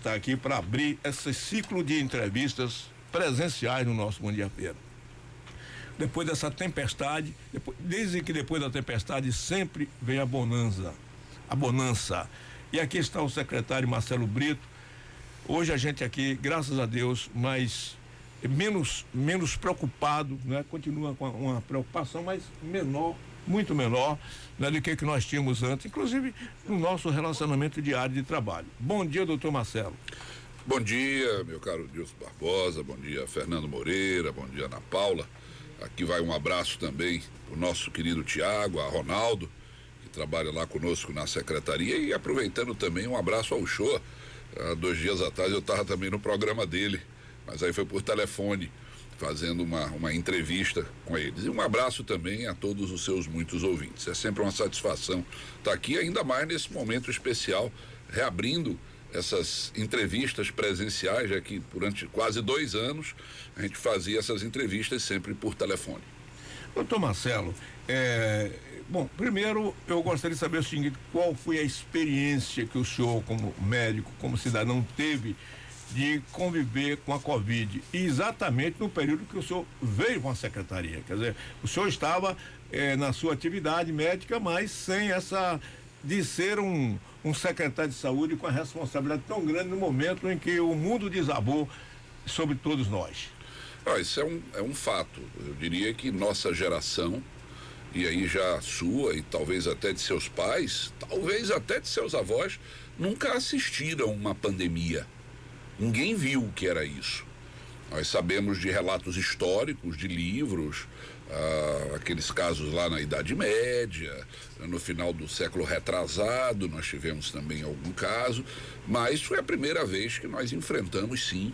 está aqui para abrir esse ciclo de entrevistas presenciais no nosso Bom Dia Feira. Depois dessa tempestade, desde que depois da tempestade sempre vem a bonança. E aqui está o secretário Marcelo Brito. Hoje a gente aqui, graças a Deus, mas menos preocupado, né? Continua com uma preocupação, mas menor, muito menor, né, do que nós tínhamos antes, inclusive no nosso relacionamento diário de trabalho. Bom dia, doutor Marcelo. Bom dia, meu caro Dilson Barbosa, bom dia, Fernando Moreira, bom dia, Ana Paula. Aqui vai um abraço também pro nosso querido Tiago, a Ronaldo, que trabalha lá conosco na secretaria, e aproveitando também um abraço ao Show. Há 2 dias atrás eu estava também no programa dele, mas aí foi por telefone, fazendo uma entrevista com eles. E um abraço também a todos os seus muitos ouvintes. É sempre uma satisfação estar aqui, ainda mais nesse momento especial, reabrindo essas entrevistas presenciais, já que durante quase 2 anos a gente fazia essas entrevistas sempre por telefone. Doutor Marcelo, bom, primeiro eu gostaria de saber o seguinte: qual foi a experiência que o senhor, como médico, como cidadão, teve de conviver com a Covid, e exatamente no período que o senhor veio com a secretaria? Quer dizer, o senhor estava na sua atividade médica, mas sem essa de ser um secretário de saúde com a responsabilidade tão grande no momento em que o mundo desabou sobre todos nós. Isso é um fato. Eu diria que nossa geração, e aí já sua e talvez até de seus pais, talvez até de seus avós, nunca assistiram uma pandemia. Ninguém viu o que era isso. Nós sabemos de relatos históricos, de livros, aqueles casos lá na Idade Média, no final do século retrasado, nós tivemos também algum caso, mas foi a primeira vez que nós enfrentamos, sim,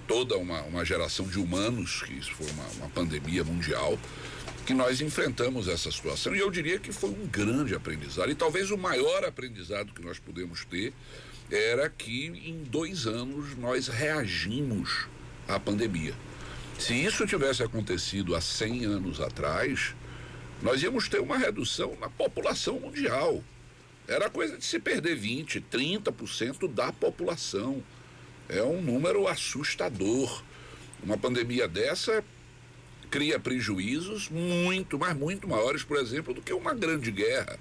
toda uma geração de humanos, que isso foi uma pandemia mundial, que nós enfrentamos essa situação. E eu diria que foi um grande aprendizado, e talvez o maior aprendizado que nós pudemos ter era que em 2 anos nós reagimos à pandemia. Se isso tivesse acontecido há 100 anos atrás, nós íamos ter uma redução na população mundial. Era coisa de se perder 20%, 30% da população. É um número assustador. Uma pandemia dessa cria prejuízos muito, mas muito maiores, por exemplo, do que uma grande guerra.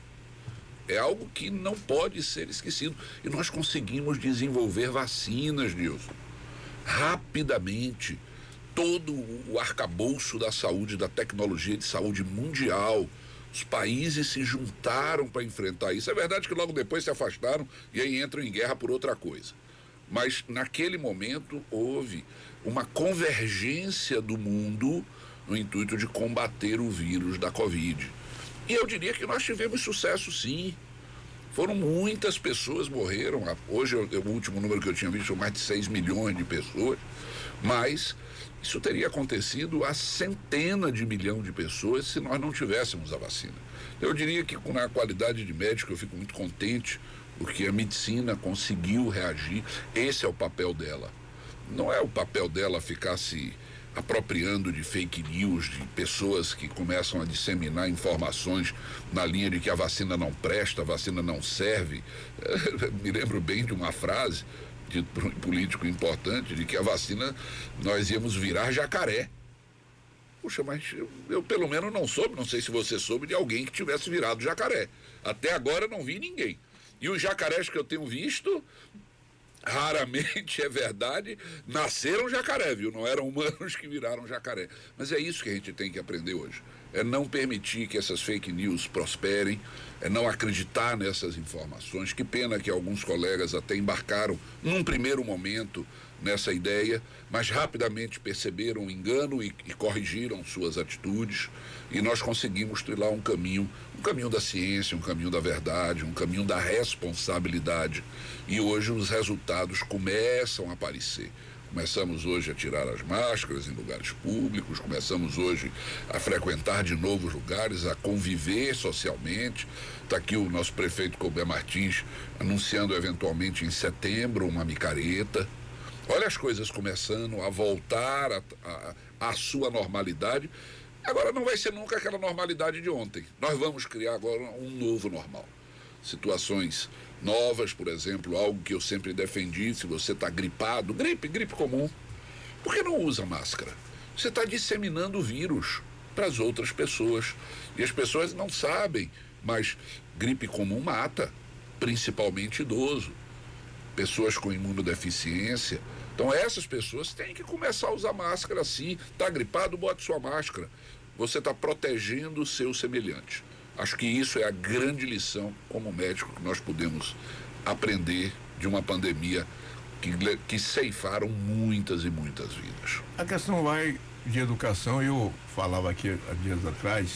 É algo que não pode ser esquecido. E nós conseguimos desenvolver vacinas, Nilson, rapidamente. Todo o arcabouço da saúde, da tecnologia de saúde mundial, os países se juntaram para enfrentar isso. É verdade que logo depois se afastaram e aí entram em guerra por outra coisa. Mas naquele momento houve uma convergência do mundo no intuito de combater o vírus da Covid. E eu diria que nós tivemos sucesso, sim. Foram muitas pessoas morreram. Hoje, o último número que eu tinha visto, mais de 6 milhões de pessoas. Mas isso teria acontecido a centenas de milhões de pessoas se nós não tivéssemos a vacina. Eu diria que, com a qualidade de médico, eu fico muito contente, porque a medicina conseguiu reagir. Esse é o papel dela. Não é o papel dela ficar se apropriando de fake news, de pessoas que começam a disseminar informações na linha de que a vacina não presta, a vacina não serve. Me lembro bem de uma frase de um político importante, de que a vacina nós íamos virar jacaré. Puxa, mas eu pelo menos não soube, não sei se você soube, de alguém que tivesse virado jacaré. Até agora não vi ninguém. E os jacarés que eu tenho visto, raramente, é verdade, nasceram jacaré, viu? Não eram humanos que viraram jacaré. Mas é isso que a gente tem que aprender hoje. É não permitir que essas fake news prosperem, é não acreditar nessas informações. Que pena que alguns colegas até embarcaram num primeiro momento nessa ideia, mas rapidamente perceberam o engano e corrigiram suas atitudes, e nós conseguimos trilhar um caminho da ciência, um caminho da verdade, um caminho da responsabilidade, e hoje os resultados começam a aparecer. Começamos hoje a tirar as máscaras em lugares públicos, começamos hoje a frequentar de novo os lugares, a conviver socialmente. Está aqui o nosso prefeito Colber Martins anunciando eventualmente em setembro uma micareta. Olha as coisas começando a voltar à sua normalidade. Agora não vai ser nunca aquela normalidade de ontem. Nós vamos criar agora um novo normal. Situações novas, por exemplo, algo que eu sempre defendi, se você está gripado, gripe comum, por que não usa máscara? Você está disseminando o vírus para as outras pessoas. E as pessoas não sabem, mas gripe comum mata, principalmente idoso, pessoas com imunodeficiência. Então essas pessoas têm que começar a usar máscara sim. Está gripado, bote sua máscara. Você está protegendo o seu semelhante. Acho que isso é a grande lição como médico que nós podemos aprender de uma pandemia que ceifaram muitas e muitas vidas. A questão vai de educação. Eu falava aqui há dias atrás,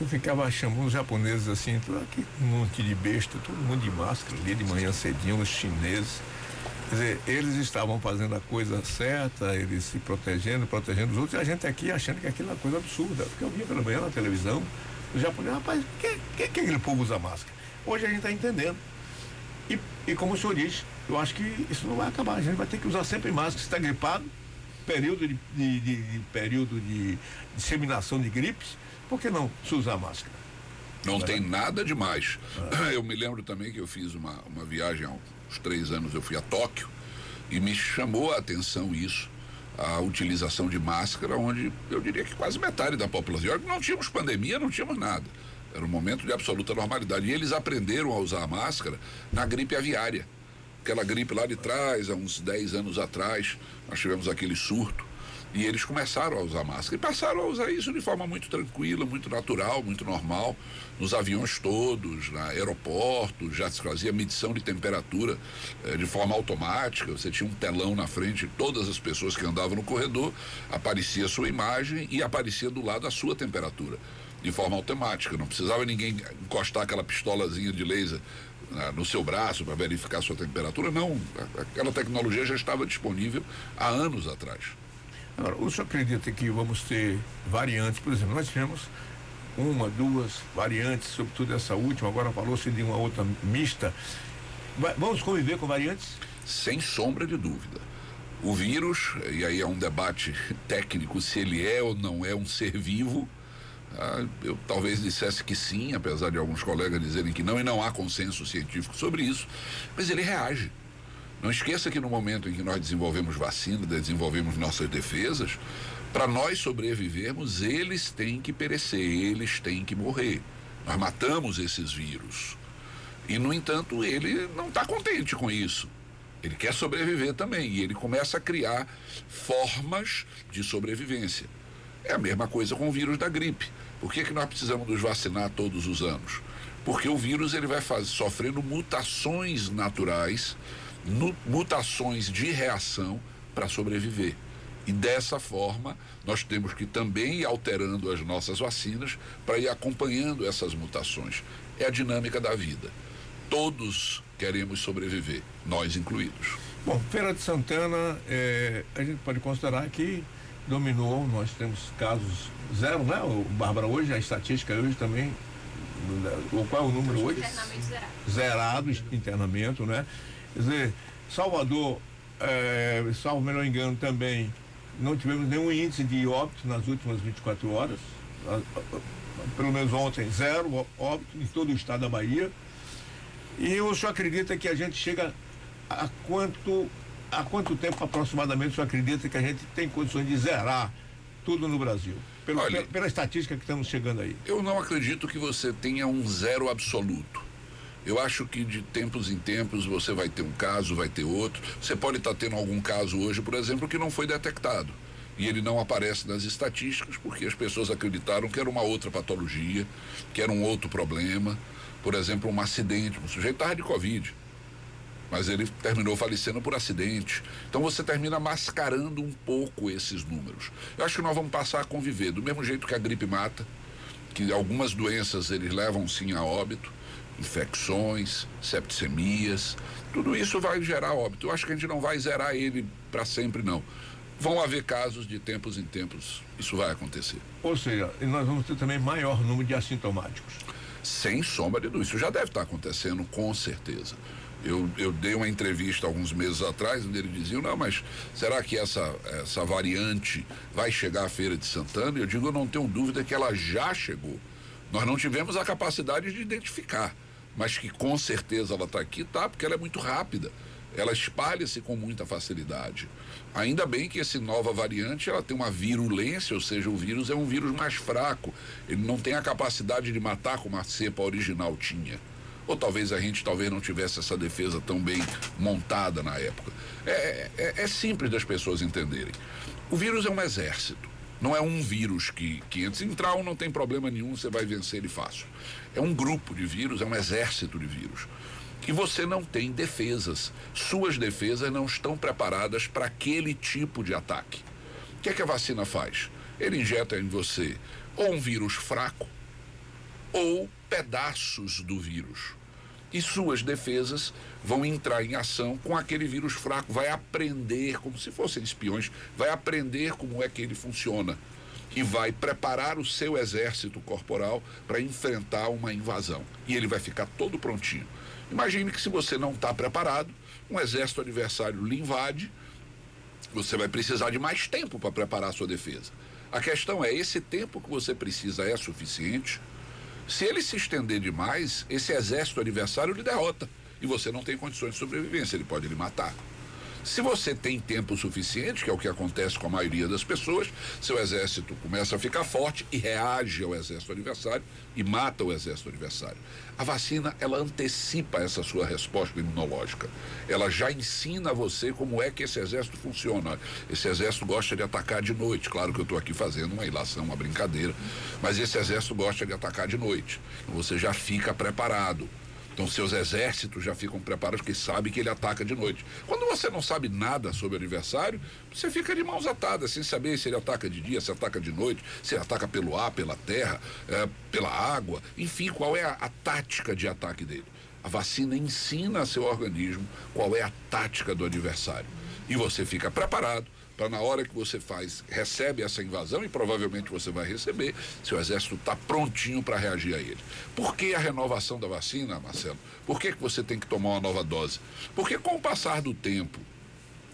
eu ficava chamando os japoneses assim, aqui um monte de besta, todo mundo de máscara ali de manhã cedinho, os chineses. Quer dizer, eles estavam fazendo a coisa certa, eles se protegendo os outros, e a gente aqui achando que aquilo é uma coisa absurda. Porque eu via pela manhã na televisão, os japoneses, rapaz, que aquele povo usa máscara? Hoje a gente está entendendo. E como o senhor diz, eu acho que isso não vai acabar. A gente vai ter que usar sempre máscara. Se está gripado, período de disseminação de gripes, por que não se usar máscara? Não tem nada demais. Eu me lembro também que eu fiz uma viagem há uns 3 anos, eu fui a Tóquio, e me chamou a atenção isso, a utilização de máscara, onde eu diria que quase metade da população, não tínhamos pandemia, não tínhamos nada. Era um momento de absoluta normalidade. E eles aprenderam a usar a máscara na gripe aviária. Aquela gripe lá de trás, há uns 10 anos atrás, nós tivemos aquele surto. E eles começaram a usar máscara. E passaram a usar isso de forma muito tranquila, muito natural, muito normal. Nos aviões todos, na aeroportos, já se fazia medição de temperatura de forma automática. Você tinha um telão na frente de todas as pessoas que andavam no corredor, aparecia a sua imagem e aparecia do lado a sua temperatura. De forma automática, não precisava ninguém encostar aquela pistolazinha de laser no seu braço para verificar a sua temperatura, não. Aquela tecnologia já estava disponível há anos atrás. Agora, o senhor acredita que vamos ter variantes? Por exemplo, nós tivemos 1, 2 variantes, sobretudo essa última, agora falou-se de uma outra mista. Vamos conviver com variantes? Sem sombra de dúvida. O vírus, e aí é um debate técnico se ele é ou não é um ser vivo. Eu talvez dissesse que sim, apesar de alguns colegas dizerem que não, e não há consenso científico sobre isso, mas ele reage. Não esqueça que no momento em que nós desenvolvemos vacina, desenvolvemos nossas defesas, para nós sobrevivermos, eles têm que perecer, eles têm que morrer. Nós matamos esses vírus. E, no entanto, ele não está contente com isso. Ele quer sobreviver também, e ele começa a criar formas de sobrevivência. É a mesma coisa com o vírus da gripe. Por que nós precisamos nos vacinar todos os anos? Porque o vírus ele vai sofrendo mutações naturais, mutações de reação para sobreviver. E dessa forma, nós temos que também ir alterando as nossas vacinas para ir acompanhando essas mutações. É a dinâmica da vida. Todos queremos sobreviver, nós incluídos. Bom, Feira de Santana, a gente pode considerar que dominou, nós temos casos zero, né? O Bárbara, hoje, a estatística hoje também, qual é o número hoje? Internamento zerado. Zerado, internamento, né? Quer dizer, Salvador, salvo melhor engano também, não tivemos nenhum índice de óbito nas últimas 24 horas, pelo menos ontem, 0 óbito em todo o estado da Bahia. E o senhor acredita que a gente chega a quanto tempo aproximadamente o senhor acredita que a gente tem condições de zerar tudo no Brasil? Pela estatística que estamos chegando aí. Eu não acredito que você tenha um zero absoluto. Eu acho que de tempos em tempos você vai ter um caso, vai ter outro. Você pode estar tendo algum caso hoje, por exemplo, que não foi detectado. E ele não aparece nas estatísticas porque as pessoas acreditaram que era uma outra patologia, que era um outro problema. Por exemplo, um acidente, um sujeito estava de Covid, mas ele terminou falecendo por acidente. Então você termina mascarando um pouco esses números. Eu acho que nós vamos passar a conviver, do mesmo jeito que a gripe mata, que algumas doenças eles levam sim a óbito, infecções, septicemias, tudo isso vai gerar óbito. Eu acho que a gente não vai zerar ele para sempre, não. Vão haver casos de tempos em tempos, isso vai acontecer. Ou seja, nós vamos ter também maior número de assintomáticos. Sem sombra de dúvida, isso já deve estar acontecendo, com certeza. Eu dei uma entrevista alguns meses atrás, onde ele dizia, não, mas será que essa variante vai chegar à Feira de Santana? Eu digo, eu não tenho dúvida que ela já chegou. Nós não tivemos a capacidade de identificar, mas que com certeza ela está aqui, tá, porque ela é muito rápida. Ela espalha-se com muita facilidade. Ainda bem que essa nova variante, ela tem uma virulência, ou seja, o vírus é um vírus mais fraco. Ele não tem a capacidade de matar como a cepa original tinha. Ou talvez a gente não tivesse essa defesa tão bem montada na época. É simples das pessoas entenderem. O vírus é um exército. Não é um vírus que antes de entrar não tem problema nenhum, você vai vencer ele fácil. É um grupo de vírus, é um exército de vírus. E você não tem defesas. Suas defesas não estão preparadas para aquele tipo de ataque. O que é que a vacina faz? Ele injeta em você ou um vírus fraco ou pedaços do vírus. E suas defesas vão entrar em ação com aquele vírus fraco, vai aprender, como se fossem espiões, vai aprender como é que ele funciona e vai preparar o seu exército corporal para enfrentar uma invasão. E ele vai ficar todo prontinho. Imagine que se você não está preparado, um exército adversário lhe invade, você vai precisar de mais tempo para preparar a sua defesa. A questão é, esse tempo que você precisa é suficiente? Se ele se estender demais, esse exército adversário lhe derrota e você não tem condições de sobrevivência, ele pode lhe matar. Se você tem tempo suficiente, que é o que acontece com a maioria das pessoas, seu exército começa a ficar forte e reage ao exército adversário e mata o exército adversário. A vacina, ela antecipa essa sua resposta imunológica. Ela já ensina a você como é que esse exército funciona. Esse exército gosta de atacar de noite. Claro que eu estou aqui fazendo uma ilação, uma brincadeira, mas esse exército gosta de atacar de noite. Você já fica preparado. Então, seus exércitos já ficam preparados porque sabem que ele ataca de noite. Quando você não sabe nada sobre o adversário, você fica de mãos atadas, sem saber se ele ataca de dia, se ataca de noite, se ele ataca pelo ar, pela terra, pela água, enfim, qual é a tática de ataque dele. A vacina ensina a seu organismo qual é a tática do adversário. E você fica preparado para na hora que você recebe essa invasão, e provavelmente você vai receber, seu exército está prontinho para reagir a ele. Por que a renovação da vacina, Marcelo? Por que você tem que tomar uma nova dose? Porque com o passar do tempo,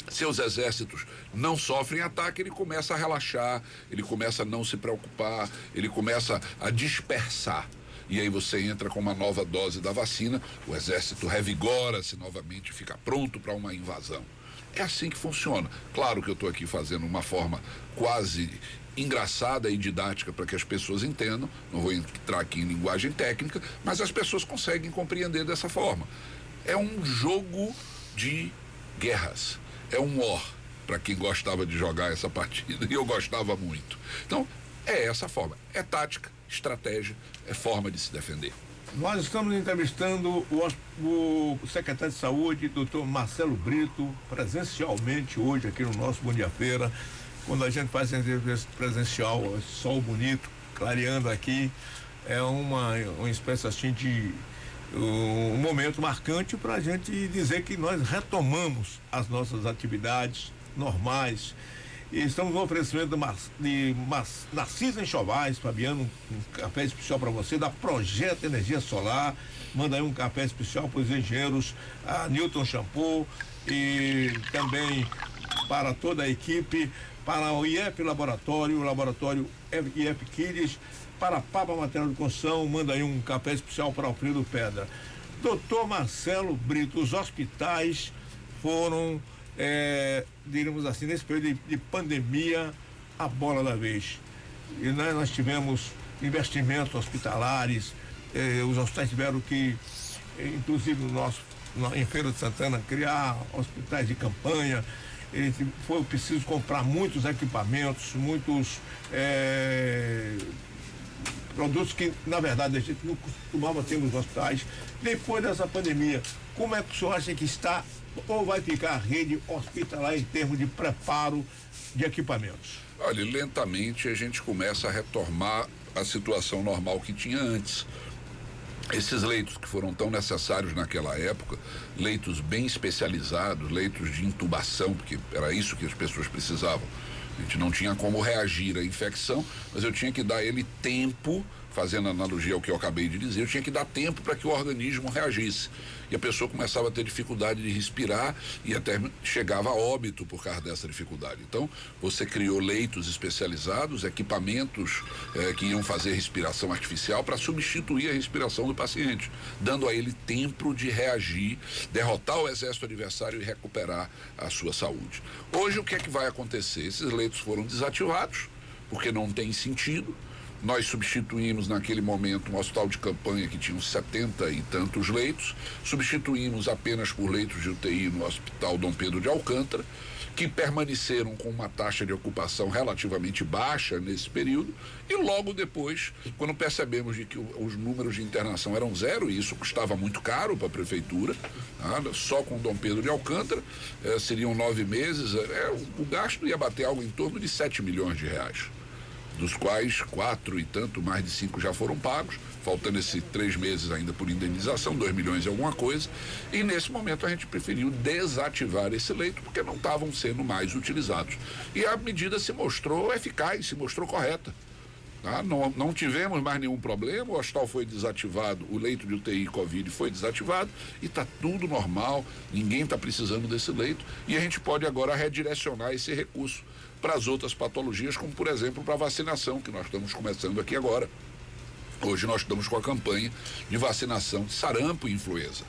seus exércitos não sofrem ataque, ele começa a relaxar, ele começa a não se preocupar, ele começa a dispersar. E aí você entra com uma nova dose da vacina, o exército revigora-se novamente, fica pronto para uma invasão. É assim que funciona. Claro que eu estou aqui fazendo uma forma quase engraçada e didática para que as pessoas entendam, não vou entrar aqui em linguagem técnica, mas as pessoas conseguem compreender dessa forma. É um jogo de guerras, é um war, para quem gostava de jogar essa partida, e eu gostava muito. Então, é essa forma, é tática, estratégia, é forma de se defender. Nós estamos entrevistando o secretário de Saúde, doutor Marcelo Brito, presencialmente hoje aqui no nosso Bom Dia Feira. Quando a gente faz entrevista presencial, sol bonito, clareando aqui, é uma espécie assim de um momento marcante para a gente dizer que nós retomamos as nossas atividades normais. E estamos no oferecimento de Narciso Enxovais, Fabiano, um café especial para você, da Projeto Energia Solar. Manda aí um café especial para os engenheiros, a Newton Shampoo, e também para toda a equipe, para o IEP Laboratório, o laboratório IEP Kids, para a Papa Material de Construção, manda aí um café especial para Alfredo Pedra. Doutor Marcelo Brito, os hospitais foram, diríamos assim, nesse período de pandemia, a bola da vez. E nós tivemos investimentos hospitalares, os hospitais tiveram que, inclusive em Feira de Santana, criar hospitais de campanha. Foi preciso comprar muitos equipamentos, muitos produtos que, na verdade, a gente não costumava ter nos hospitais. Depois dessa pandemia, como é que o senhor acha que está ou vai ficar a rede hospitalar em termos de preparo de equipamentos? Olha, lentamente a gente começa a retomar a situação normal que tinha antes. Esses leitos que foram tão necessários naquela época, leitos bem especializados, leitos de intubação, porque era isso que as pessoas precisavam. A gente não tinha como reagir à infecção, mas eu tinha que dar ele tempo, fazendo analogia ao que eu acabei de dizer, eu tinha que dar tempo para que o organismo reagisse. E a pessoa começava a ter dificuldade de respirar e até chegava a óbito por causa dessa dificuldade. Então, você criou leitos especializados, equipamentos que iam fazer respiração artificial para substituir a respiração do paciente, dando a ele tempo de reagir, derrotar o exército adversário e recuperar a sua saúde. Hoje, o que é que vai acontecer? Esses leitos foram desativados, porque não tem sentido. Nós substituímos naquele momento um hospital de campanha que tinha uns 70 e tantos leitos, substituímos apenas por leitos de UTI no Hospital Dom Pedro de Alcântara, que permaneceram com uma taxa de ocupação relativamente baixa nesse período, e logo depois, quando percebemos de que os números de internação eram zero, e isso custava muito caro para a prefeitura, só com Dom Pedro de Alcântara, seriam 9 meses, o gasto ia bater algo em torno de 7 milhões de reais. Dos quais 4 e tanto, mais de 5 já foram pagos, faltando esses 3 meses ainda por indenização, 2 milhões e alguma coisa, e nesse momento a gente preferiu desativar esse leito porque não estavam sendo mais utilizados. E a medida se mostrou eficaz, se mostrou correta. Não tivemos mais nenhum problema, o hospital foi desativado, o leito de UTI Covid foi desativado e está tudo normal, ninguém está precisando desse leito e a gente pode agora redirecionar esse recurso para as outras patologias, como por exemplo para a vacinação, que nós estamos começando aqui agora. Hoje nós estamos com a campanha de vacinação de sarampo e influenza.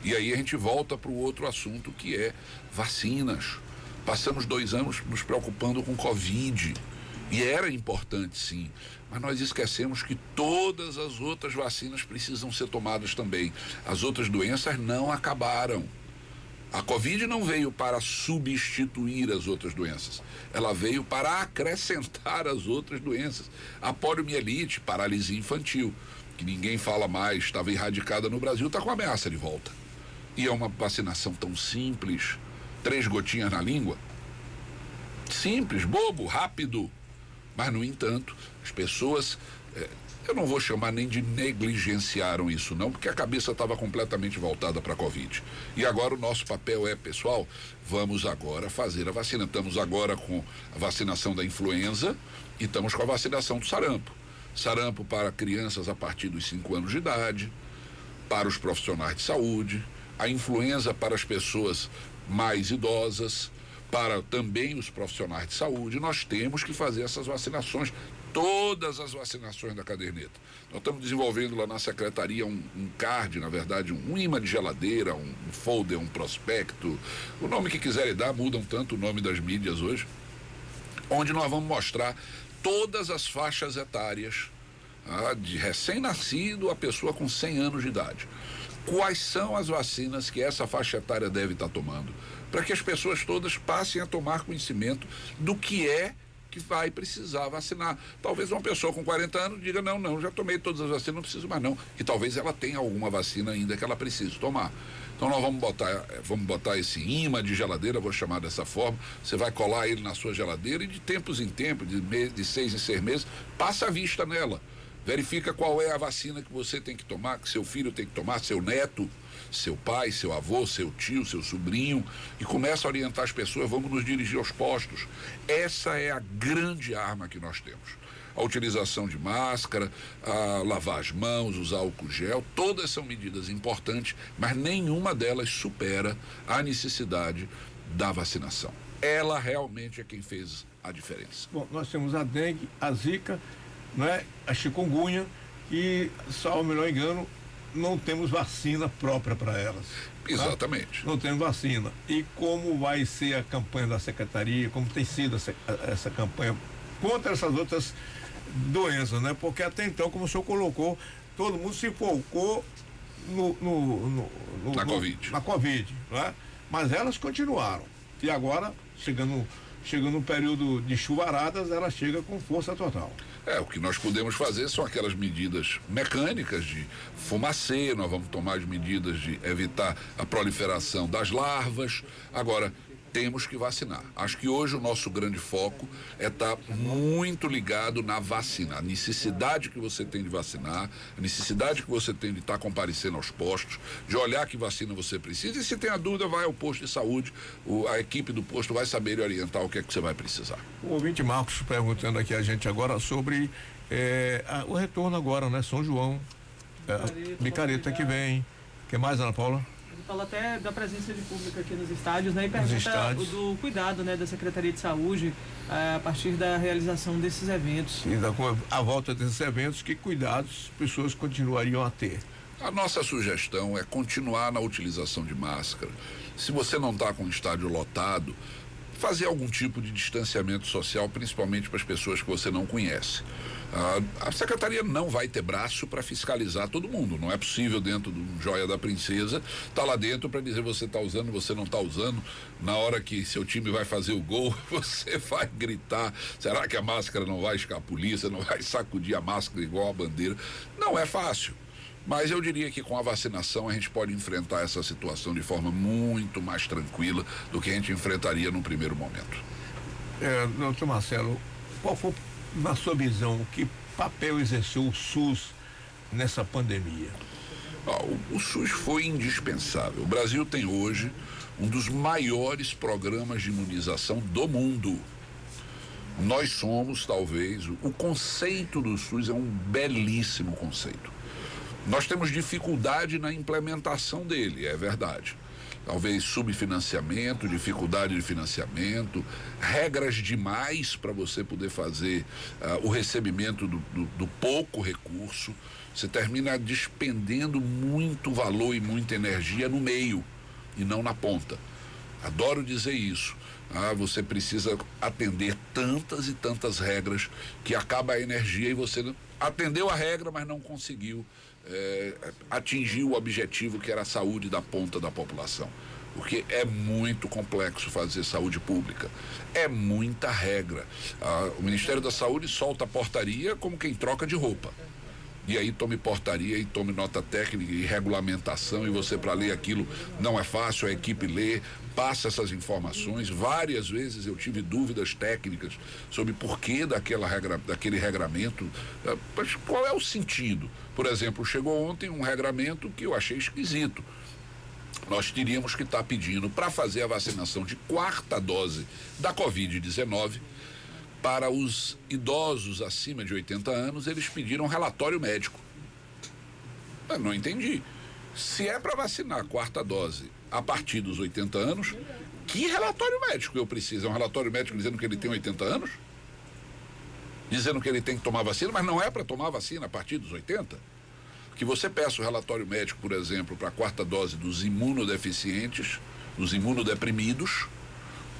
E aí a gente volta para o outro assunto que é vacinas. Passamos 2 anos nos preocupando com Covid. E era importante, sim, mas nós esquecemos que todas as outras vacinas precisam ser tomadas também. As outras doenças não acabaram. A Covid não veio para substituir as outras doenças, ela veio para acrescentar as outras doenças. A poliomielite, paralisia infantil, que ninguém fala mais, estava erradicada no Brasil, está com ameaça de volta. E é uma vacinação tão simples, 3 gotinhas na língua, simples, bobo, rápido. Mas, no entanto, as pessoas, eu não vou chamar nem de negligenciaram isso não, porque a cabeça estava completamente voltada para a Covid. E agora o nosso papel é, pessoal, vamos agora fazer a vacina. Estamos agora com a vacinação da influenza e estamos com a vacinação do sarampo. Sarampo para crianças a partir dos 5 anos de idade, para os profissionais de saúde, a influenza para as pessoas mais idosas, para também os profissionais de saúde. Nós temos que fazer essas vacinações, todas as vacinações da caderneta. Nós estamos desenvolvendo lá na secretaria um card, na verdade, um imã de geladeira, um folder, um prospecto, o nome que quiserem dar, mudam tanto o nome das mídias hoje, onde nós vamos mostrar todas as faixas etárias, de recém-nascido a pessoa com 100 anos de idade. Quais são as vacinas que essa faixa etária deve estar tomando, para que as pessoas todas passem a tomar conhecimento do que é que vai precisar vacinar. Talvez uma pessoa com 40 anos diga, não, já tomei todas as vacinas, não preciso mais não. E talvez ela tenha alguma vacina ainda que ela precise tomar. Então nós vamos botar esse imã de geladeira, vou chamar dessa forma, você vai colar ele na sua geladeira e de tempos em tempos, de 6 em 6 meses, passa a vista nela. Verifica qual é a vacina que você tem que tomar, que seu filho tem que tomar, seu neto, seu pai, seu avô, seu tio, seu sobrinho, e começa a orientar as pessoas, vamos nos dirigir aos postos. Essa é a grande arma que nós temos. A utilização de máscara, a lavar as mãos, usar álcool gel, todas são medidas importantes, mas nenhuma delas supera a necessidade da vacinação. Ela realmente é quem fez a diferença. Bom, nós temos a dengue, a zika, a chikungunya, e, salvo melhor engano, não temos vacina própria para elas. Exatamente. Não temos vacina. E como vai ser a campanha da secretaria, como tem sido essa campanha contra essas outras doenças, Porque até então, como o senhor colocou, todo mundo se focou na Covid, Mas elas continuaram. E agora, chegando no período de chuvaradas, ela chega com força total. O que nós podemos fazer são aquelas medidas mecânicas de fumacê, nós vamos tomar as medidas de evitar a proliferação das larvas. Agora, temos que vacinar. Acho que hoje o nosso grande foco é estar muito ligado na vacina. A necessidade que você tem de vacinar, a necessidade que você tem de estar comparecendo aos postos, de olhar que vacina você precisa. E se tem a dúvida, vai ao posto de saúde, a equipe do posto vai saber orientar o que é que você vai precisar. O ouvinte Marcos perguntando aqui a gente agora sobre o retorno agora, né? São João, micareta que vem. O que mais, Ana Paula? Fala até da presença de público aqui nos estádios, né? E pergunta do cuidado, né, da Secretaria de Saúde a partir da realização desses eventos. Sim, a volta desses eventos, que cuidados as pessoas continuariam a ter? A nossa sugestão é continuar na utilização de máscara. Se você não está com o estádio lotado, fazer algum tipo de distanciamento social, principalmente para as pessoas que você não conhece. A secretaria não vai ter braço para fiscalizar todo mundo. Não é possível, dentro do Joia da Princesa, tá lá dentro para dizer você está usando, você não está usando. Na hora que seu time vai fazer o gol, você vai gritar. Será que a máscara não vai escapulir? Você não vai sacudir a máscara igual a bandeira? Não é fácil. Mas eu diria que com a vacinação a gente pode enfrentar essa situação de forma muito mais tranquila do que a gente enfrentaria no primeiro momento. Doutor Marcelo, qual foi, na sua visão, que papel exerceu o SUS nessa pandemia? O SUS foi indispensável. O Brasil tem hoje um dos maiores programas de imunização do mundo. Nós somos, talvez, o conceito do SUS é um belíssimo conceito. Nós temos dificuldade na implementação dele, é verdade. Talvez subfinanciamento, dificuldade de financiamento, regras demais para você poder fazer o recebimento do pouco recurso. Você termina despendendo muito valor e muita energia no meio e não na ponta. Adoro dizer isso. Você precisa atender tantas e tantas regras que acaba a energia e você atendeu a regra, mas não conseguiu atingir o objetivo, que era a saúde da ponta da população. Porque é muito complexo fazer saúde pública. É muita regra. O Ministério da Saúde solta a portaria como quem troca de roupa. E aí tome portaria e tome nota técnica e regulamentação, e você, para ler aquilo, não é fácil, a equipe lê, passa essas informações. Várias vezes eu tive dúvidas técnicas sobre porquê daquele regramento, mas qual é o sentido. Por exemplo, chegou ontem um regramento que eu achei esquisito. Nós teríamos que estar pedindo para fazer a vacinação de 4ª dose da Covid-19 para os idosos acima de 80 anos, eles pediram relatório médico. Eu não entendi. Se é para vacinar a 4ª dose a partir dos 80 anos, que relatório médico eu preciso? É um relatório médico dizendo que ele tem 80 anos? Dizendo que ele tem que tomar vacina, mas não é para tomar vacina a partir dos 80? Que você peça o relatório médico, por exemplo, para a 4ª dose dos imunodeficientes, dos imunodeprimidos,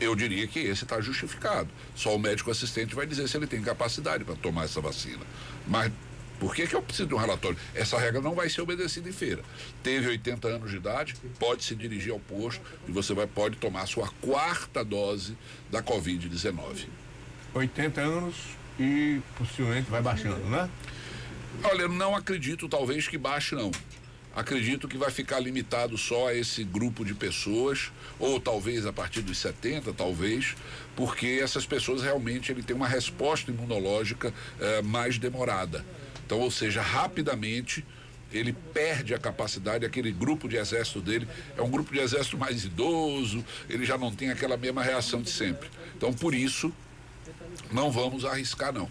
eu diria que esse está justificado. Só o médico assistente vai dizer se ele tem capacidade para tomar essa vacina. Mas por que eu preciso de um relatório? Essa regra não vai ser obedecida em feira. Teve 80 anos de idade, pode se dirigir ao posto e você pode tomar a sua 4ª dose da Covid-19. 80 anos e possivelmente vai baixando, né? Olha, eu não acredito talvez que baixe, não. Acredito que vai ficar limitado só a esse grupo de pessoas, ou talvez a partir dos 70, talvez, porque essas pessoas realmente têm uma resposta imunológica mais demorada. Então, ou seja, rapidamente ele perde a capacidade, aquele grupo de exército dele é um grupo de exército mais idoso, ele já não tem aquela mesma reação de sempre. Então, por isso, não vamos arriscar, não.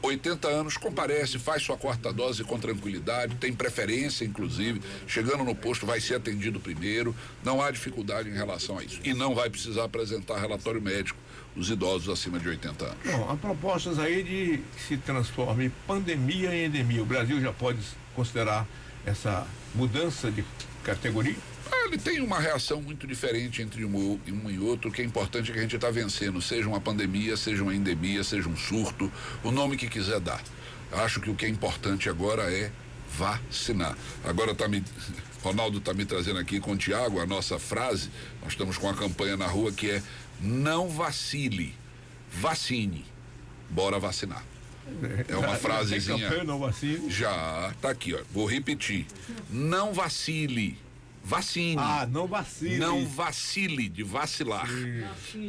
80 anos, comparece, faz sua 4ª dose com tranquilidade, tem preferência, inclusive, chegando no posto vai ser atendido primeiro, não há dificuldade em relação a isso. E não vai precisar apresentar relatório médico os idosos acima de 80 anos. Bom, há propostas aí de que se transforme pandemia em endemia. O Brasil já pode considerar essa mudança de categoria? Ele tem uma reação muito diferente entre um e outro. O que é importante é que a gente está vencendo, seja uma pandemia, seja uma endemia, seja um surto, o nome que quiser dar. Acho que o que é importante agora é vacinar. Agora Ronaldo está me trazendo aqui com o Tiago a nossa frase. Nós estamos com a campanha na rua que é: não vacile, vacine, bora vacinar. É uma frasezinha. Campanha, não vacile. Já, tá aqui, ó. Vou repetir: não vacile, Vacine. Não vacile. Não vacile de vacilar.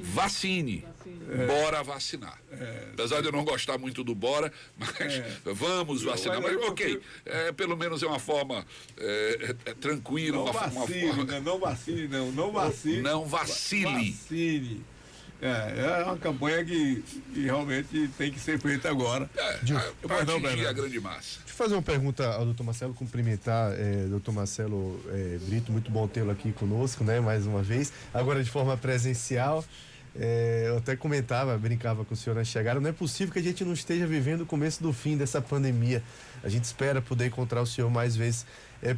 Vacine. Bora vacinar. Apesar de eu não gostar muito do bora, mas vamos vacinar. Mas ok, pelo menos é uma forma tranquila. Não vacile, não vacile, não vacile. Não vacile. Vacile. É uma campanha que realmente tem que ser feita agora. Para atingir a grande massa. Deixa eu fazer uma pergunta ao doutor Marcelo, cumprimentar doutor Marcelo Brito, muito bom tê-lo aqui conosco, né, mais uma vez, agora de forma presencial. Eu até brincava com o senhor na chegada, não é possível que a gente não esteja vivendo o começo do fim dessa pandemia. A gente espera poder encontrar o senhor mais vezes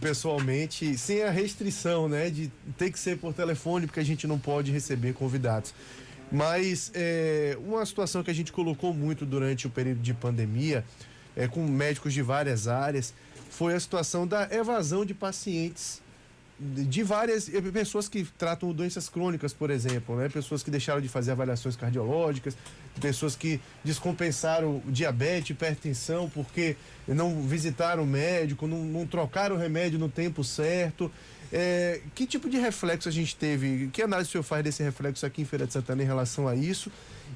pessoalmente, sem a restrição, né, de ter que ser por telefone, porque a gente não pode receber convidados. Mas uma situação que a gente colocou muito durante o período de pandemia, com médicos de várias áreas, foi a situação da evasão de pacientes de várias pessoas que tratam doenças crônicas, por exemplo, né? Pessoas que deixaram de fazer avaliações cardiológicas, pessoas que descompensaram diabetes, hipertensão, porque não visitaram o médico, não trocaram o remédio no tempo certo. Que tipo de reflexo a gente teve? Que análise o senhor faz desse reflexo aqui em Feira de Santana em relação a isso?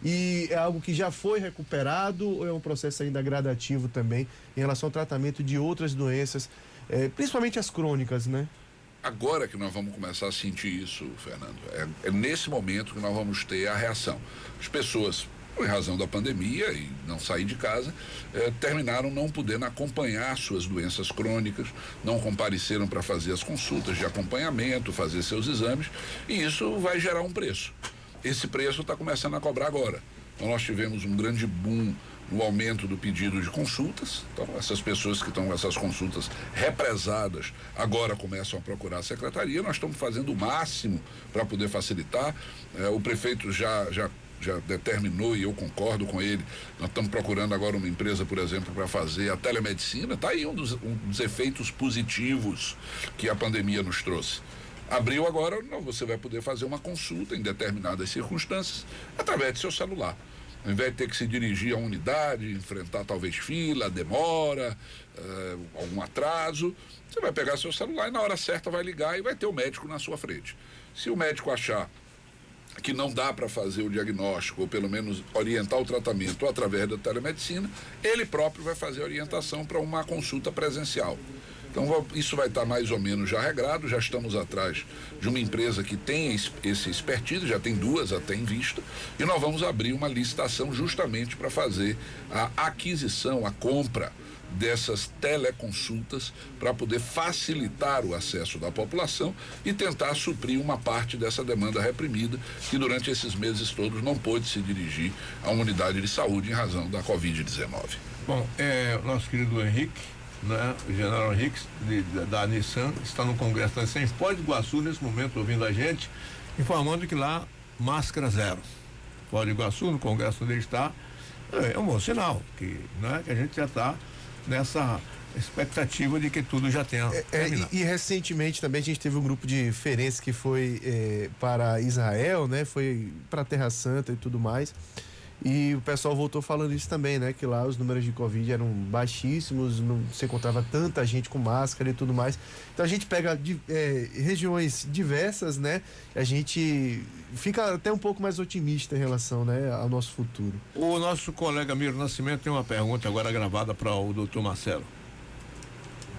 E é algo que já foi recuperado ou é um processo ainda gradativo também em relação ao tratamento de outras doenças, principalmente as crônicas, né? Agora que nós vamos começar a sentir isso, Fernando, é nesse momento que nós vamos ter a reação. As pessoas, por razão da pandemia e não sair de casa, terminaram não podendo acompanhar suas doenças crônicas, não compareceram para fazer as consultas de acompanhamento, fazer seus exames, e isso vai gerar um preço. Esse preço está começando a cobrar agora. Então nós tivemos um grande boom no aumento do pedido de consultas. Então essas pessoas que estão com essas consultas represadas agora começam a procurar a secretaria. Nós estamos fazendo o máximo para poder facilitar. O prefeito já determinou, e eu concordo com ele, nós estamos procurando agora uma empresa, por exemplo, para fazer a telemedicina. Está aí um dos efeitos positivos que a pandemia nos trouxe. Abriu agora, você vai poder fazer uma consulta em determinadas circunstâncias através do seu celular. Ao invés de ter que se dirigir à unidade, enfrentar talvez fila, demora, algum atraso, você vai pegar seu celular e na hora certa vai ligar e vai ter o médico na sua frente. Se o médico achar que não dá para fazer o diagnóstico, ou pelo menos orientar o tratamento através da telemedicina, ele próprio vai fazer a orientação para uma consulta presencial. Então isso vai estar mais ou menos já regrado. Já estamos atrás de uma empresa que tem esse expertise, já tem duas até em vista, e nós vamos abrir uma licitação justamente para fazer a aquisição, a compra dessas teleconsultas para poder facilitar o acesso da população e tentar suprir uma parte dessa demanda reprimida que durante esses meses todos não pôde se dirigir a uma unidade de saúde em razão da Covid-19. Bom, nosso querido Henrique, né, o general Henrique da Nissan está no Congresso da Nissan em Foz do Iguaçu nesse momento ouvindo a gente, informando que lá máscara zero. Foz do Iguaçu, no Congresso onde ele está, é um bom sinal que a gente já está nessa expectativa de que tudo já tenha terminado. E recentemente também a gente teve um grupo de feirenses que foi para Israel, né? Foi para a Terra Santa e tudo mais. E o pessoal voltou falando isso também, né? Que lá os números de Covid eram baixíssimos, não se encontrava tanta gente com máscara e tudo mais. Então a gente pega regiões diversas, né? A gente fica até um pouco mais otimista em relação, né, ao nosso futuro. O nosso colega Miro Nascimento tem uma pergunta agora gravada para o doutor Marcelo.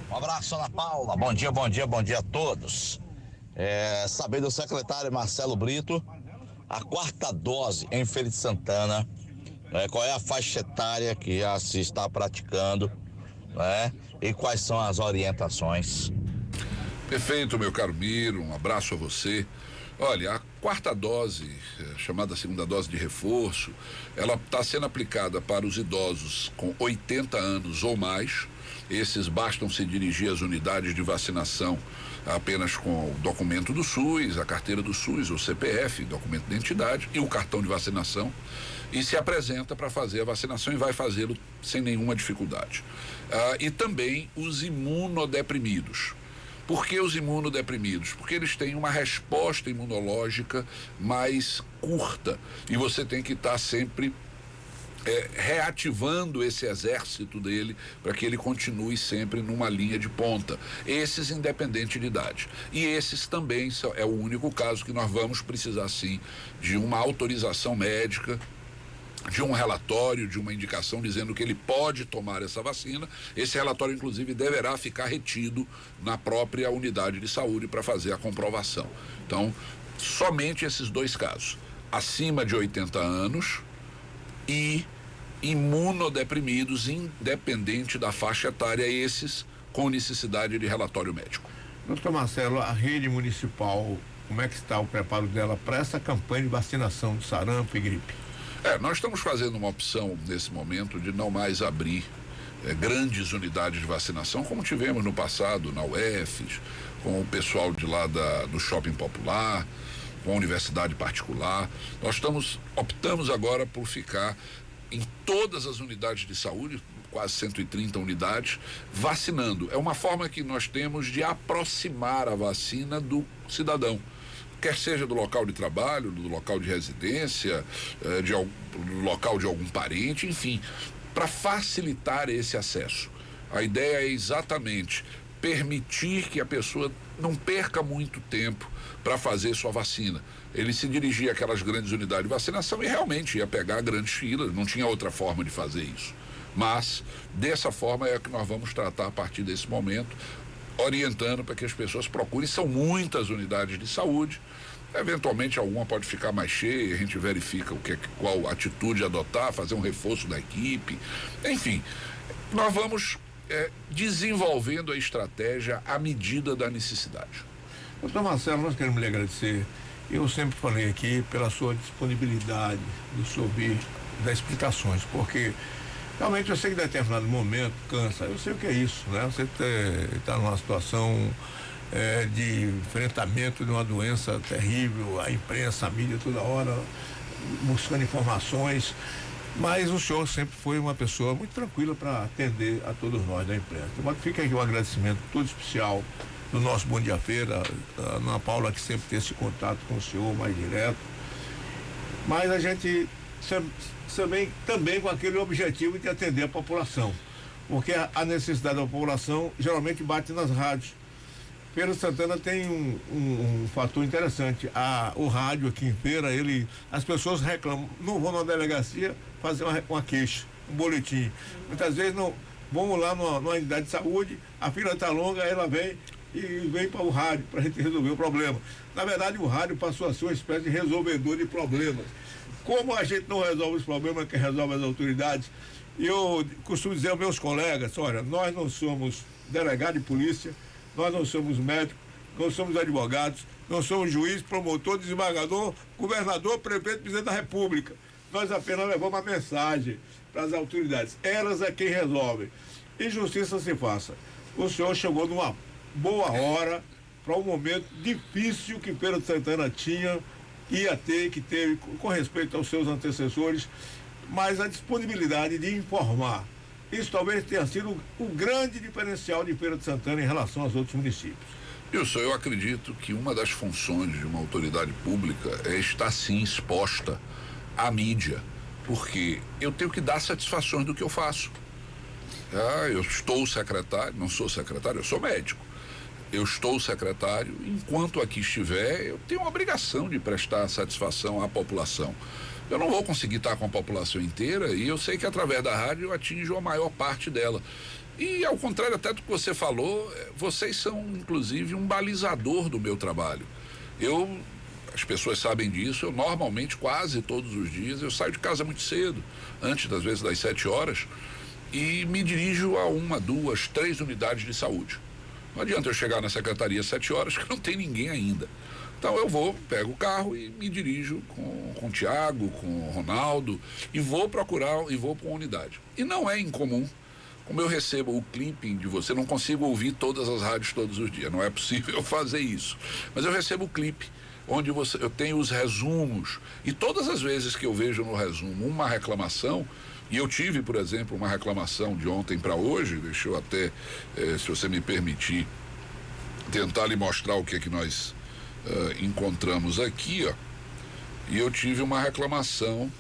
Um abraço, Ana Paula. Bom dia a todos. Saber do secretário Marcelo Brito, a 4ª dose em Feira de Santana, qual é a faixa etária que já se está praticando, né? E quais são as orientações. Perfeito, meu caro Miro, um abraço a você. Olha, a 4ª dose, chamada 2ª dose de reforço, ela está sendo aplicada para os idosos com 80 anos ou mais. Esses bastam se dirigir às unidades de vacinação apenas com o documento do SUS, a carteira do SUS, o CPF, documento de identidade e o cartão de vacinação, e se apresenta para fazer a vacinação e vai fazê-lo sem nenhuma dificuldade. E também os imunodeprimidos. Por que os imunodeprimidos? Porque eles têm uma resposta imunológica mais curta e você tem que estar sempre reativando esse exército dele para que ele continue sempre numa linha de ponta. Esses independente de idade. E esses também é o único caso que nós vamos precisar sim de uma autorização médica, de um relatório, de uma indicação dizendo que ele pode tomar essa vacina. Esse relatório, inclusive, deverá ficar retido na própria unidade de saúde para fazer a comprovação. Então, somente esses dois casos, acima de 80 anos e imunodeprimidos, independente da faixa etária, esses com necessidade de relatório médico. Doutor Marcelo, a rede municipal, como é que está o preparo dela para essa campanha de vacinação de sarampo e gripe? Nós estamos fazendo uma opção nesse momento de não mais abrir grandes unidades de vacinação, como tivemos no passado na UFES, com o pessoal de lá do Shopping Popular, com a universidade particular. Nós optamos agora por ficar em todas as unidades de saúde, quase 130 unidades, vacinando. É uma forma que nós temos de aproximar a vacina do cidadão, quer seja do local de trabalho, do local de residência, do local de algum parente, enfim, para facilitar esse acesso. A ideia é exatamente permitir que a pessoa não perca muito tempo para fazer sua vacina. Ele se dirigia àquelas grandes unidades de vacinação e realmente ia pegar grandes filas, não tinha outra forma de fazer isso. Mas, dessa forma, é que nós vamos tratar a partir desse momento, orientando para que as pessoas procurem. São muitas unidades de saúde, eventualmente alguma pode ficar mais cheia, a gente verifica qual atitude adotar, fazer um reforço da equipe, enfim, nós vamos desenvolvendo a estratégia à medida da necessidade. Doutor Marcelo, nós queremos lhe agradecer. Eu sempre falei aqui pela sua disponibilidade de se ouvir, das explicações, porque realmente eu sei que em determinado momento cansa, eu sei o que é isso, né? Você está numa situação de enfrentamento de uma doença terrível, a imprensa, a mídia toda hora buscando informações, mas o senhor sempre foi uma pessoa muito tranquila para atender a todos nós da imprensa. Então, fica aqui um agradecimento todo especial do nosso Bom Dia Feira, a Ana Paula, que sempre tem esse contato com o senhor mais direto, mas a gente também com aquele objetivo de atender a população, porque a necessidade da população geralmente bate nas rádios. Feira de Santana tem um fator interessante, o rádio aqui em Feira, as pessoas reclamam, não vão na delegacia fazer uma queixa, um boletim, muitas vezes não, vamos lá numa unidade de saúde, a fila está longa, ela vem para o rádio para a gente resolver o problema. Na verdade, o rádio passou a ser uma espécie de resolvedor de problemas. Como a gente não resolve os problemas que resolve as autoridades, eu costumo dizer aos meus colegas, olha, nós não somos delegado de polícia, nós não somos médicos, não somos advogados, não somos juiz, promotor, desembargador, governador, prefeito, presidente da República. Nós apenas levamos a mensagem para as autoridades. Elas é quem resolve. E justiça se faça. O senhor chegou numa boa hora para um momento difícil que Feira de Santana que teve com respeito aos seus antecessores, mas a disponibilidade de informar. Isso talvez tenha sido o grande diferencial de Feira de Santana em relação aos outros municípios. Eu acredito que uma das funções de uma autoridade pública é estar sim exposta à mídia, porque eu tenho que dar satisfações do que eu faço. Eu estou secretário, não sou secretário, eu sou médico. Eu estou secretário, enquanto aqui estiver, eu tenho a obrigação de prestar satisfação à população. Eu não vou conseguir estar com a população inteira e eu sei que através da rádio eu atinjo a maior parte dela. E ao contrário até do que você falou, vocês são inclusive um balizador do meu trabalho. As pessoas sabem disso, eu normalmente quase todos os dias, eu saio de casa muito cedo, antes das vezes das 7 horas, e me dirijo a 1, 2, 3 unidades de saúde. Não adianta eu chegar na secretaria às 7 horas que não tem ninguém ainda. Então eu pego o carro e me dirijo com o Tiago, com o Ronaldo e vou procurar e vou para uma unidade. E não é incomum, como eu recebo o clipping de você, não consigo ouvir todas as rádios todos os dias, não é possível fazer isso. Mas eu recebo o clipe, onde eu tenho os resumos e todas as vezes que eu vejo no resumo uma reclamação, e eu tive, por exemplo, uma reclamação de ontem para hoje, deixa eu até, se você me permitir, tentar lhe mostrar o que é que nós encontramos aqui, ó. E eu tive uma reclamação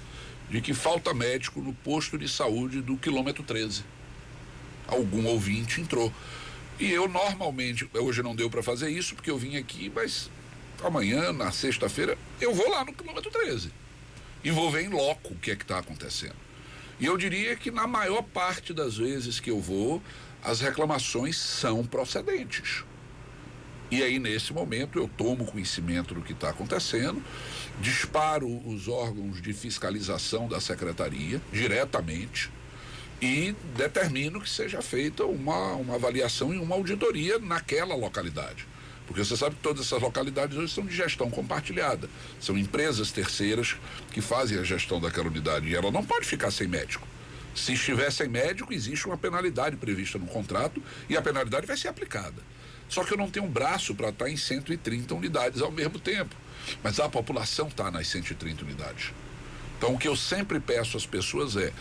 de que falta médico no posto de saúde do quilômetro 13. Algum ouvinte entrou. E eu normalmente, hoje não deu para fazer isso porque eu vim aqui, mas amanhã, na sexta-feira, eu vou lá no quilômetro 13 e vou ver em loco o que é que está acontecendo. E eu diria que na maior parte das vezes que eu vou, as reclamações são procedentes. E aí, nesse momento, eu tomo conhecimento do que está acontecendo, disparo os órgãos de fiscalização da secretaria diretamente e determino que seja feita uma avaliação e uma auditoria naquela localidade. Porque você sabe que todas essas localidades hoje são de gestão compartilhada. São empresas terceiras que fazem a gestão daquela unidade e ela não pode ficar sem médico. Se estiver sem médico, existe uma penalidade prevista no contrato e a penalidade vai ser aplicada. Só que eu não tenho um braço para estar em 130 unidades ao mesmo tempo. Mas a população está nas 130 unidades. Então, o que eu sempre peço às pessoas é,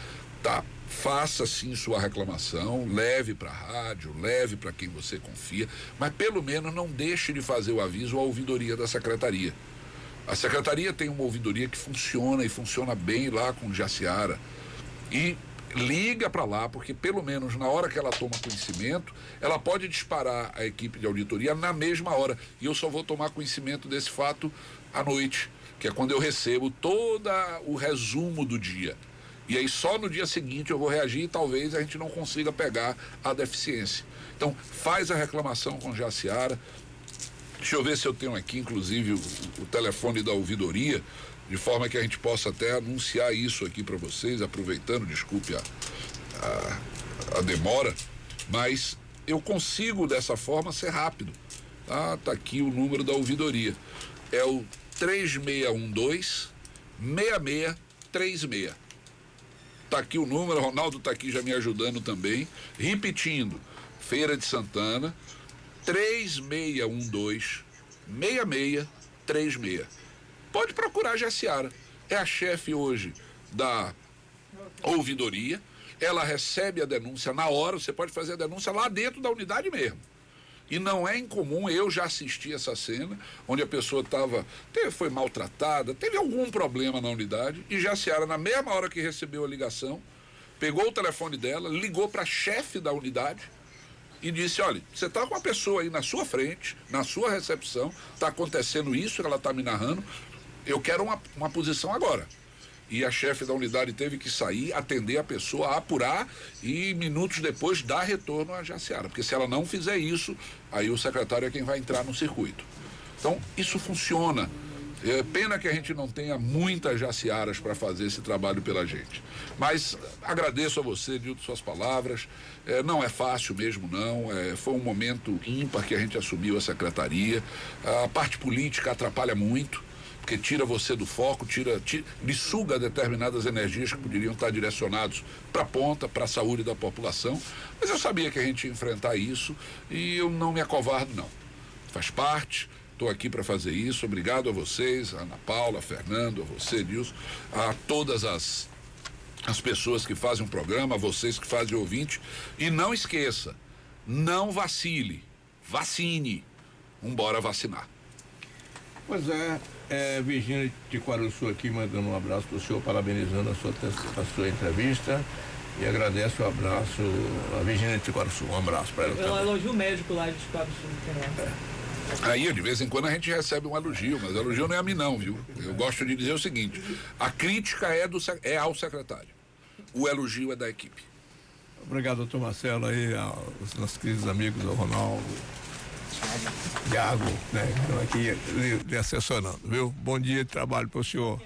faça sim sua reclamação, leve para a rádio, leve para quem você confia, mas pelo menos não deixe de fazer o aviso à ouvidoria da secretaria. A secretaria tem uma ouvidoria que funciona e funciona bem lá com Jaciara. E liga para lá, porque pelo menos na hora que ela toma conhecimento, ela pode disparar a equipe de auditoria na mesma hora. E eu só vou tomar conhecimento desse fato à noite, que é quando eu recebo todo o resumo do dia. E aí só no dia seguinte eu vou reagir e talvez a gente não consiga pegar a deficiência. Então, faz a reclamação com Jaciara. Deixa eu ver se eu tenho aqui, inclusive, o telefone da ouvidoria, de forma que a gente possa até anunciar isso aqui para vocês, aproveitando, desculpe a demora, mas eu consigo dessa forma ser rápido. Tá aqui o número da ouvidoria. É o 3612-6636. Tá aqui o número, o Ronaldo tá aqui já me ajudando também. Repetindo, Feira de Santana, 3612-6636. Pode procurar a Jaciara. É a chefe hoje da ouvidoria. Ela recebe a denúncia na hora, você pode fazer a denúncia lá dentro da unidade mesmo. E não é incomum, eu já assisti essa cena, onde a pessoa foi maltratada, teve algum problema na unidade, e Jaciara, na mesma hora que recebeu a ligação, pegou o telefone dela, ligou para a chefe da unidade e disse, olha, você está com uma pessoa aí na sua frente, na sua recepção, está acontecendo isso que ela está me narrando, eu quero uma posição agora. E a chefe da unidade teve que sair, atender a pessoa, apurar e minutos depois dar retorno à Jaciara. Porque se ela não fizer isso, aí o secretário é quem vai entrar no circuito. Então, isso funciona. É pena que a gente não tenha muitas Jaciaras para fazer esse trabalho pela gente. Mas agradeço a você, Nilton, suas palavras. Não é fácil mesmo, não. Foi um momento ímpar que a gente assumiu a secretaria. A parte política atrapalha muito, porque tira você do foco, lhe suga determinadas energias que poderiam estar direcionados para a ponta, para a saúde da população. Mas eu sabia que a gente ia enfrentar isso e eu não me acovardo, não. Faz parte, estou aqui para fazer isso. Obrigado a vocês, a Ana Paula, a Fernando, a você, Nilson, a todas as pessoas que fazem o programa, a vocês que fazem o ouvinte. E não esqueça, não vacile, vacine. Vambora vacinar. Pois Virgínia de Quaraçu aqui mandando um abraço para o senhor, parabenizando a sua entrevista e agradeço o abraço a Virgínia de Quaraçu. Um abraço para ela também. Ela elogia o médico lá de Quaraçu. Aí, de vez em quando, a gente recebe um elogio, mas elogio não é a mim não, viu? Eu gosto de dizer o seguinte, a crítica é ao secretário, o elogio é da equipe. Obrigado, doutor Marcelo, aí, aos nossos queridos amigos, ao Ronaldo, Thiago, né, que estão aqui lhe assessorando, viu? Bom dia de trabalho para o senhor.